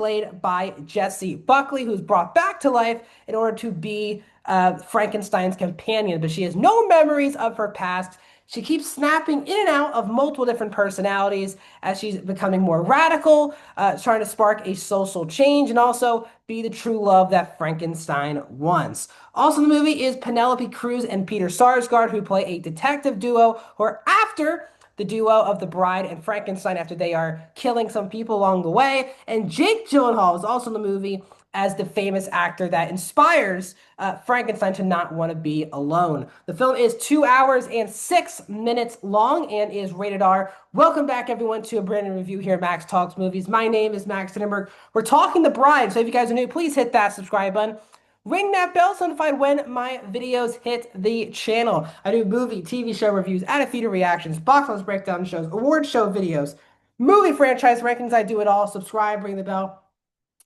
played by Jessie Buckley, who's brought back to life in order to be Frankenstein's companion, but she has no memories of her past. She keeps snapping in and out of multiple different personalities as she's becoming more radical, trying to spark a social change and also be the true love that Frankenstein wants. Also in the movie is Penelope Cruz and Peter Sarsgaard, who play a detective duo who are after the duo of the Bride and Frankenstein after they are killing some people along the way. And Jake Gyllenhaal is also in the movie as the famous actor that inspires Frankenstein to not want to be alone. The film is 2 hours and 6 minutes long and is rated R. Welcome back, everyone, to a brand new review here at Max Talks Movies. My name is Max Tinenberg. We're talking The Bride, so if you guys are new, please hit that subscribe button. Ring that bell so notified when my videos hit the channel. I do movie, TV show reviews, out-of-theater reactions, box office breakdown shows, award show videos, movie franchise rankings. I do it all. Subscribe, ring the bell.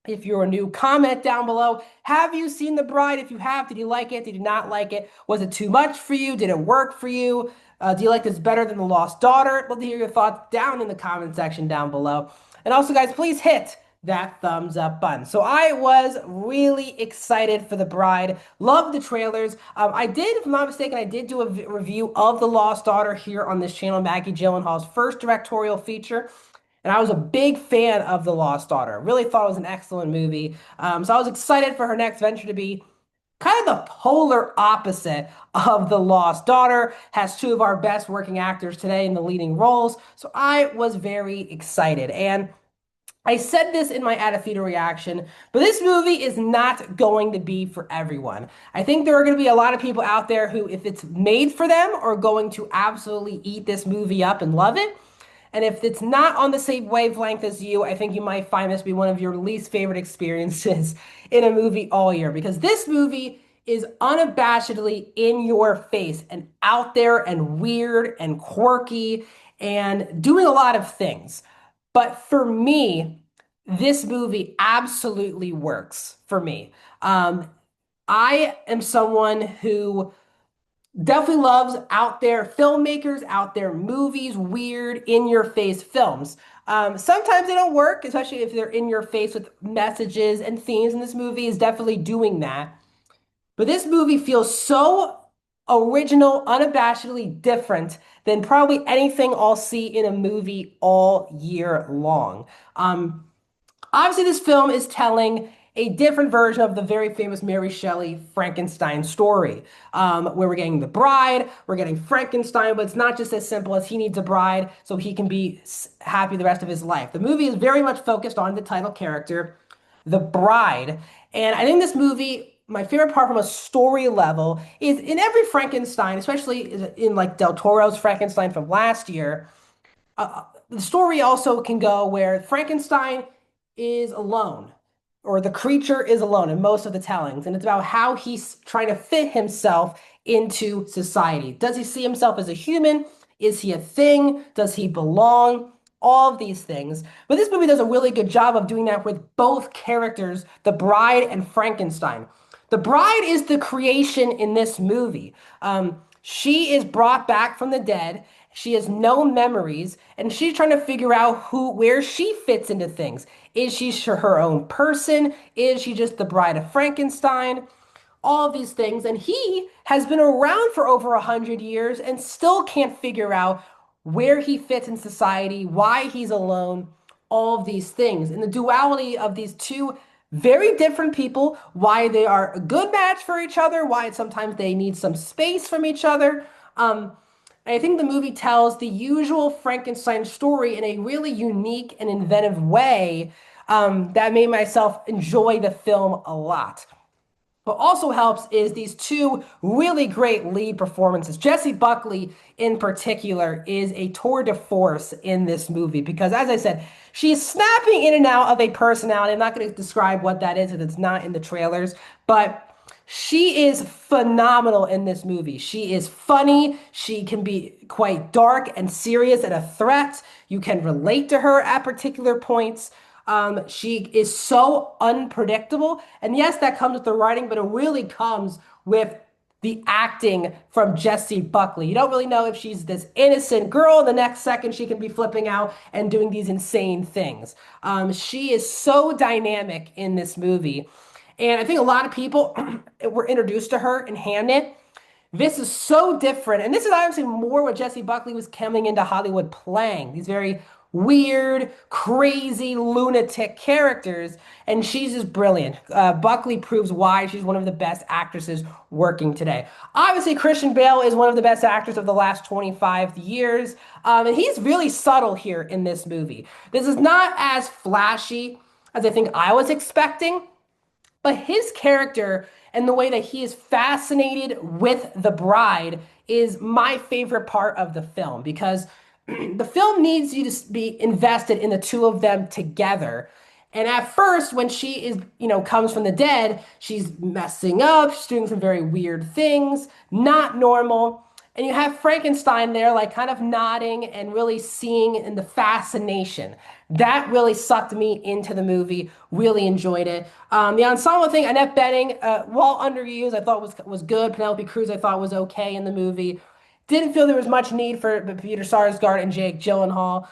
If you're new, comment down below. Have you seen The Bride? If you have, did you like it? Did you not like it? Was it too much for you? Did it work for you? Do you like this better than The Lost Daughter? Love to hear your thoughts down in the comment section down below. And also, guys, please hit that thumbs up button. So I was really excited for The Bride. Loved the trailers. I did, if I'm not mistaken, I did do a review of The Lost Daughter here on this channel, Maggie Gyllenhaal's first directorial feature. And I was a big fan of The Lost Daughter. Really thought it was an excellent movie. So I was excited for her next venture to be kind of the polar opposite of The Lost Daughter. Has two of our best working actors today in the leading roles. So I was very excited. And I said this in my At a Theater reaction, but this movie is not going to be for everyone. I think there are going to be a lot of people out there who, if it's made for them, are going to absolutely eat this movie up and love it. And if it's not on the same wavelength as you, I think you might find this to be one of your least favorite experiences in a movie all year, because this movie is unabashedly in your face and out there and weird and quirky and doing a lot of things. But for me, this movie absolutely works for me. I am someone who definitely loves out there filmmakers, out there movies, weird, in your face films. Sometimes they don't work, especially if they're in your face with messages and themes, and this movie is definitely doing that. But this movie feels so original, unabashedly different than probably anything I'll see in a movie all year long. Obviously, this film is telling a different version of the very famous Mary Shelley Frankenstein story, where we're getting the bride, we're getting Frankenstein, but it's not just as simple as he needs a bride so he can be happy the rest of his life. The movie is very much focused on the title character, the bride. And I think this movie, my favorite part from a story level is in every Frankenstein, especially in like Del Toro's Frankenstein from last year, the story also can go where Frankenstein is alone, or the creature is alone in most of the tellings, and it's about how he's trying to fit himself into society. Does he see himself as a human? Is he a thing? Does he belong? All of these things. But this movie does a really good job of doing that with both characters, the bride and Frankenstein. The bride is the creation in this movie. She is brought back from the dead. She has no memories, and she's trying to figure out where she fits into things. Is she her own person? Is she just the bride of Frankenstein? All of these things. And he has been around for over 100 years and still can't figure out where he fits in society, why he's alone, all of these things. And the duality of these two very different people, why they are a good match for each other, why sometimes they need some space from each other. I think the movie tells the usual Frankenstein story in a really unique and inventive way that made myself enjoy the film a lot. What also helps is these two really great lead performances. Jessie Buckley, in particular, is a tour de force in this movie because, as I said, she's snapping in and out of a personality. I'm not going to describe what that is, and it's not in the trailers, but she is phenomenal in this movie. She is funny. She can be quite dark and serious and a threat. You can relate to her at particular points. She is so unpredictable. And yes, that comes with the writing, but it really comes with the acting from Jessie Buckley. You don't really know if she's this innocent girl. The next second, she can be flipping out and doing these insane things. She is so dynamic in this movie. And I think a lot of people were introduced to her in Hamnet. This is so different. And this is obviously more what Jessie Buckley was coming into Hollywood playing. These very weird, crazy, lunatic characters. And she's just brilliant. Buckley proves why she's one of the best actresses working today. Obviously, Christian Bale is one of the best actors of the last 25 years. And he's really subtle here in this movie. This is not as flashy as I think I was expecting. But his character and the way that he is fascinated with the bride is my favorite part of the film because the film needs you to be invested in the two of them together. And at first, when she is, comes from the dead, she's messing up, she's doing some very weird things, not normal. And you have Frankenstein there, like kind of nodding and really seeing in the fascination. That really sucked me into the movie. Really enjoyed it. The ensemble thing, Annette Bening, while underused, I thought was good. Penelope Cruz, I thought was okay in the movie. Didn't feel there was much need for Peter Sarsgaard and Jake Gyllenhaal.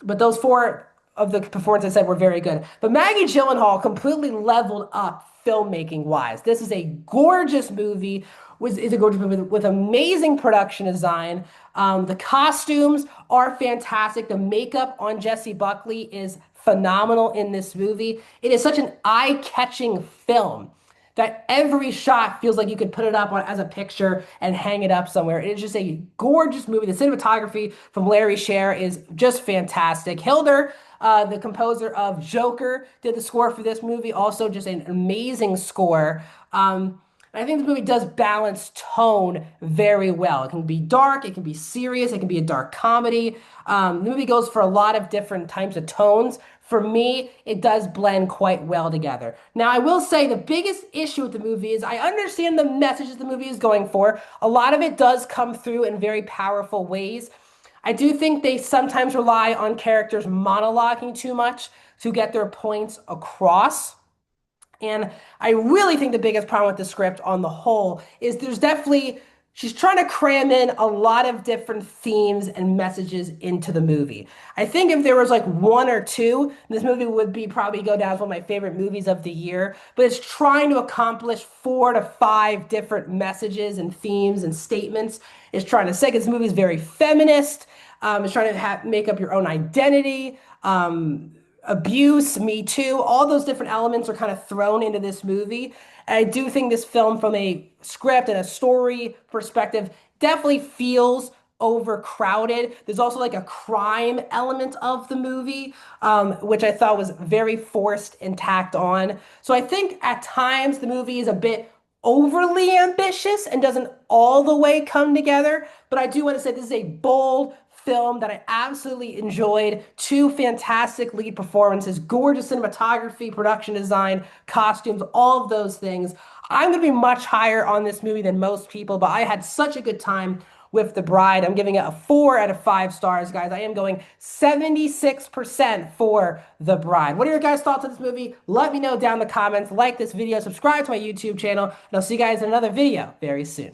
But those four of the performances I said were very good. But Maggie Gyllenhaal completely leveled up filmmaking wise. This is a gorgeous movie. Is a gorgeous movie with amazing production design. The costumes are fantastic. The makeup on Jessie Buckley is phenomenal in this movie. It is such an eye-catching film that every shot feels like you could put it up as a picture and hang it up somewhere. It is just a gorgeous movie. The cinematography from Larry Sher is just fantastic. Hilder, the composer of Joker, did the score for this movie. Also, just an amazing score. I think the movie does balance tone very well. It can be dark, it can be serious, it can be a dark comedy. The movie goes for a lot of different types of tones. For me, it does blend quite well together. Now, I will say the biggest issue with the movie is I understand the messages the movie is going for. A lot of it does come through in very powerful ways. I do think they sometimes rely on characters monologuing too much to get their points across. And I really think the biggest problem with the script on the whole is she's trying to cram in a lot of different themes and messages into the movie. I think if there was like one or two, this movie would probably go down as one of my favorite movies of the year. But it's trying to accomplish 4 to 5 different messages and themes and statements. It's trying to say this movie is very feminist. It's trying to make up your own identity. Abuse, Me Too, all those different elements are kind of thrown into this movie. And I do think this film, from a script and a story perspective, definitely feels overcrowded. There's also like a crime element of the movie, which I thought was very forced and tacked on. So I think at times the movie is a bit overly ambitious and doesn't all the way come together. But I do want to say this is a bold film that I absolutely enjoyed. 2 fantastic lead performances, gorgeous cinematography, production design, costumes, all of those things. I'm going to be much higher on this movie than most people, but I had such a good time with The Bride. I'm giving it a 4 out of 5 stars, guys. I am going 76% for The Bride. What are your guys' thoughts on this movie? Let me know down in the comments. Like this video, subscribe to my YouTube channel, and I'll see you guys in another video very soon.